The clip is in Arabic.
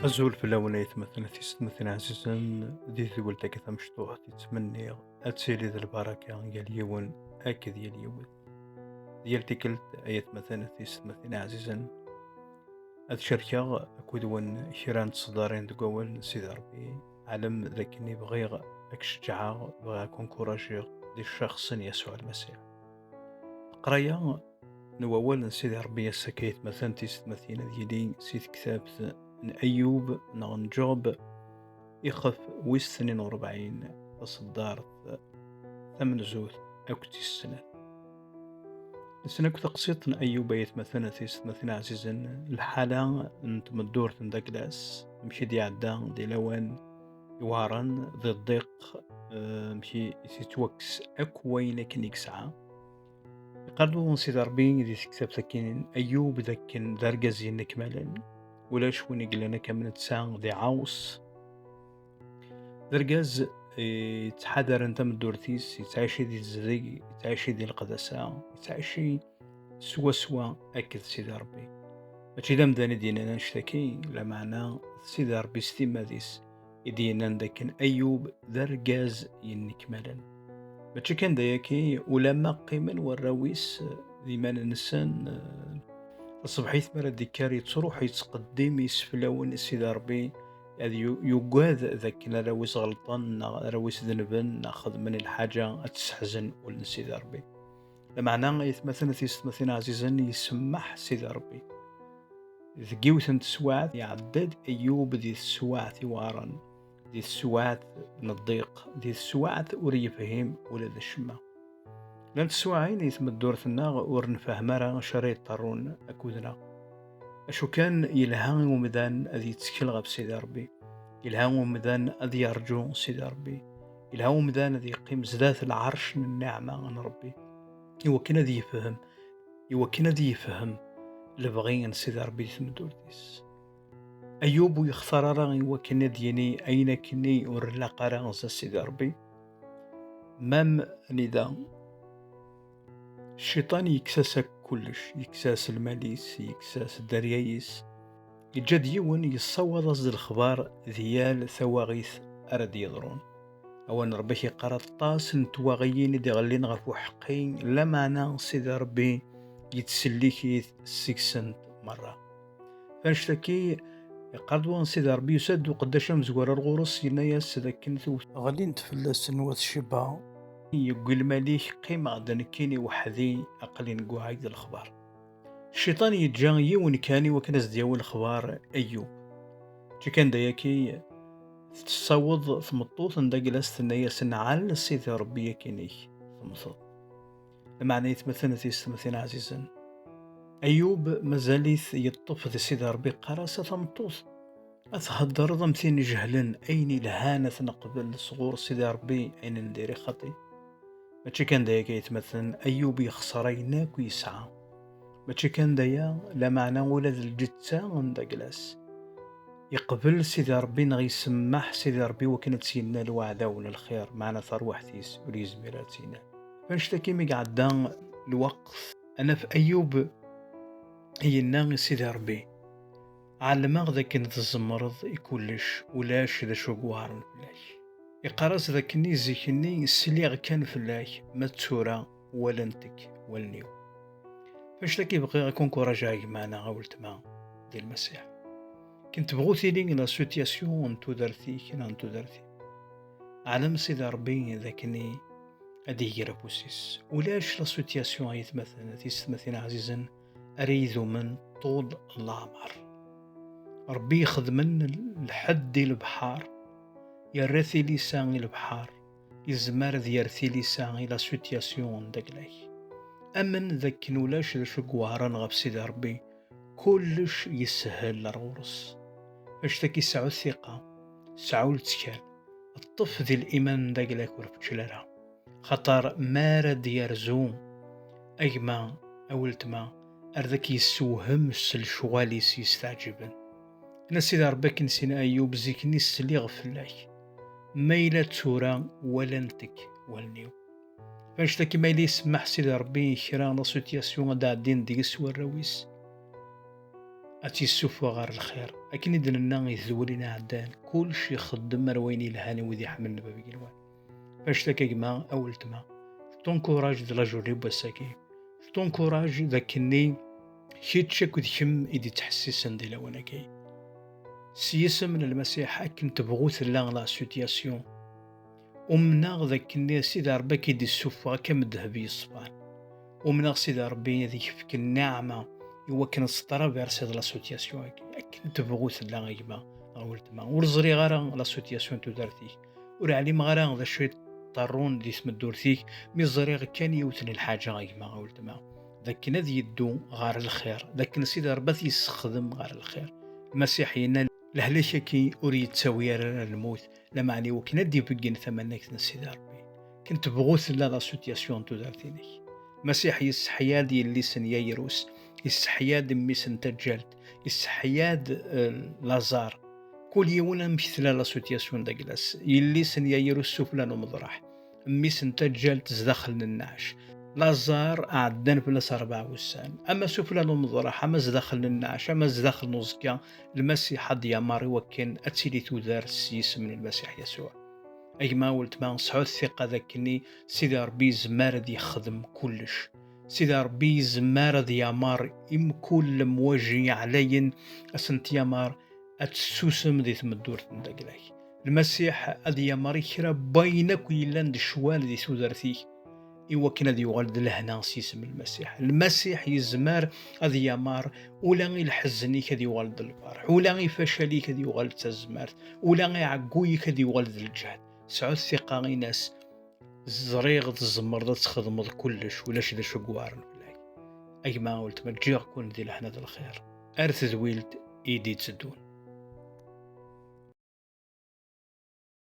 أزول في الأوليت مثلًا تيستمثل عزيزًا دي ثقول تاكيثا مشطوح تتمنى أتسيري ذا البركة يا اليوم أكد يا اليوم ديال تيكلت أيت مثلًا تيستمثل عزيزًا هاد الشركة أكود وين شيران تصدارين تقول سيدي ربي علم ذاك بغيغ أكشجعة بغا كونكوراجيغ دي الشخص يسوع المسيح قرايا نوول سيدي ربي السكيت مثلا تيستمثل ديالي سيت كتاب من أيوب نغن جوب يخف ويس 42 تصدار ثمن زوث أكتي السنة السنة كنت قصيت أيوب يت مثلا تيست مثلا عزيزا الحالة نتمدور تندقلاس مشي دي عدا دي لوان يوارن ذي الضيق مشي يتوكس أكوين كنيك ساعة يقالوا نسيت ربي دي كتاب سكين أيوب ذاك ذرقزي نكمالا ولا شوين يقلنا كامل تسان ذي عاوس ذرقاز يتحدر انت من دورتيس يتعايشي دي الزري يتعايشي دي القدساء يتعايشي سوا أكد سيدي ربي ماشي دا مداني دينا نشتكي لا معنى سيدي ربي ستيما ديس يدينا داكن أيوب ذرقاز ينكمالا ماشي كان داياكي ولما قيمن والراويس ديما نسان الصبحيت مرة ديكار تروح يتقدم يسفلاون سيدي ربي يعني يقاد ذاك راويس غلطان راويس ذنبن ناخذ من الحاجة تستحزن ولن سيدي ربي بمعنى يتمثل تيستمثل عزيزا يسمح سيدي ربي ذكيوث تسوات يعدد أيوب ذي السوات وارن ذي السوات نضيق ذي السوات وري فهم ولا ذا الشمع لان تسواعين يتمدور ثنا ورنفهم راه شريط طرون أكودنا أشو كان يلهان ومدان أذي يتسكل غب سيدي ربي يلهان ومدان أذي يرجو سيدي ربي يلهان ومدان أذي يقيم زدات العرش من النعمة عن ربي يوكنا ذي يفهم يوكنا ذي يفهم لبغي سيدي ربي تمدورتيس أيوب يختار راه يوكنا ديني أين كني ورلاقا راه سيدي ربي مام ندا الشيطان يكساسك كلش يكساس الماليس يكساس الدريايس يجد يون يصوض أصد الخبار ديال ثواغيث أرد يضرون أوان ربي يقرا طاس نتواغيين دي غالين غرفو حقين لا معنى سيدي ربي يتسليكي سيكسنت مرة فنشتكي يقردوان سيدي ربي يسد وقداش مزوار الغرس يناياس ذاك نثوث غالين تفلس نواث شبا يقول ماليك قيمة غدا نكيني وحدي أقلي نقوى هيدا الأخبار الشيطان يتجا يون كاني وكناس ديال الأخبار أيوب شي كان داياكي تصوض في مطوط ندا جلست نيا سنعال سيدي ربي كيني ثمثط المعنى يتمثل تيستمثل عزيزا أيوب مازاليث يطف ذي سيدي ربي قراسة ثمطوط أتهدر ضمتين جهلن أين الهانة نقبل صغور سيدي ربي أين نديري خطي ماشي كان دايا كيتمثل أيوب يخسريناك ويسعى ماشي كان دايا لا معنى ولا ذا الجتة ندا جلاس يقبل سيدي ربي يسمح سيدي ربي وكانت سينا الوعدة ولا الخير معنا ثروحتيس وليزميراتينا فنشتكي مي قعدان الوقت أنا في أيوب هي الناغي سيدي ربي علماغ ذاك نتزمرض يكولش ولاش ذا شو قوارن فلاش يقراس ذاك نيزي كني السليغ كان فلاش ما تسورا ولا نتك ولا نيو فنشتكي بقي غيكون كوراجاي معنا غاولت مع ديال المسيح كنت بغوتي لي لا سيتياسيون انتو درتي كنا انتو درتي علم سيدي ربي ذاكني ادي يرابوسيس ولاش لا سيتياسيون يتمثل تيستمثل عزيزا اريد من طول العمر ربي يخذ من الحد البحار يرثي لسان البحار يزمر ديرثي لسان لا سيتياسيون داكلاي امن ذاك ولاش شو قوارن غب سيدي ربي كلش يسهل للغرس اشتكي سعو الثقة سعو التكال الطف ذي الإيمان داقلاك ورفتشلالها خطر مارا ديار زوم أيما أولتما أرذك يسوهم الشغالي يستعجبن أنا سيدي ربك نسينا أيوب زيكني السليغ فلاك ميلا تورا ولا نتك والنيو فاشتكي ميلي يسمح سيدي ربي كرا لا سيتياسيون دا عدين ديك السوار الراويس أتيسوفوا غار الخير أكن إذن يذولنا عدان كل شي يخدم مرويني الهاني وذي حملنا بابي قلوان فاش تاكا كما أول تما تونكوراج ذا لاجوري بواساكي تونكوراج ذاكني كيتشك وذكم إدي تحسسن دي لواناكي سياسة من المسيح أكن تبغوث الله لا سيتياسيون ومنا ذاكني سيدي ربي كيدي السوفا كم الذهبي الصبان ومنا سيدي ربي ذيك فيك النعمة إوا كان سترافيرسي لا سيتياسيون أكن تبغوث الله يما أول تما ورزري غارا لا سيتياسيون تودارتيك ورعليم غارا ذا شوية طارون دي اسم الدورتيك مي الزريغ كان يوتني الحاجة غيما أول تما ذاك نذي يدو غار الخير ذاك سيدي ربي يستخدم غار الخير المسيحيين لهلاش كي أريد تساوي الموت لما علي وكنا دي بقين ثمنك سيدي ربي كنت بغوث لا سيتياسيون تودارتيني مسيح يسحياد يلي سن ييروس يسحياد ميسن تجالت يسحياد لازار كل يوم مثل لا سيتياسيون دا جلاس يلي سن ييروس سفلان ومضرح ميسن تجالت زداخل النعش لازار عدن بلاس 4 وسان اما سفلان ومضرح اما زداخل النعش اما زداخل نوزكا المسيح دياماري وكان اتسيلي تودار السيس من المسيح يسوع أيما ولت ما نصحو الثقة ذاكني سيدي ربي زمار دي يخدم كلش سيدي ربي زمار دي يامار إم كل مواجي علين أسنت يامار أتسوسم دي ثمدور تندقلاي المسيح أدي يامار يخرا بينك ويلان دي شوال دي سودرتيك إوا كنا دي يغالد لهنا سيسم المسيح يزمار أدي يامار ولا الحزني كدي يغالد الفرح ولا يفشلي كدي يغالد تزمارت ولا يعقوي كدي يغالد الجهد سعود الثقة غي ناس زريغ تزمر تخدم كلش ولاش دا شقوارن بلاي أي ما قلت ما تجي كون دي لحنا الخير أرث ذويلت إيدي تسدون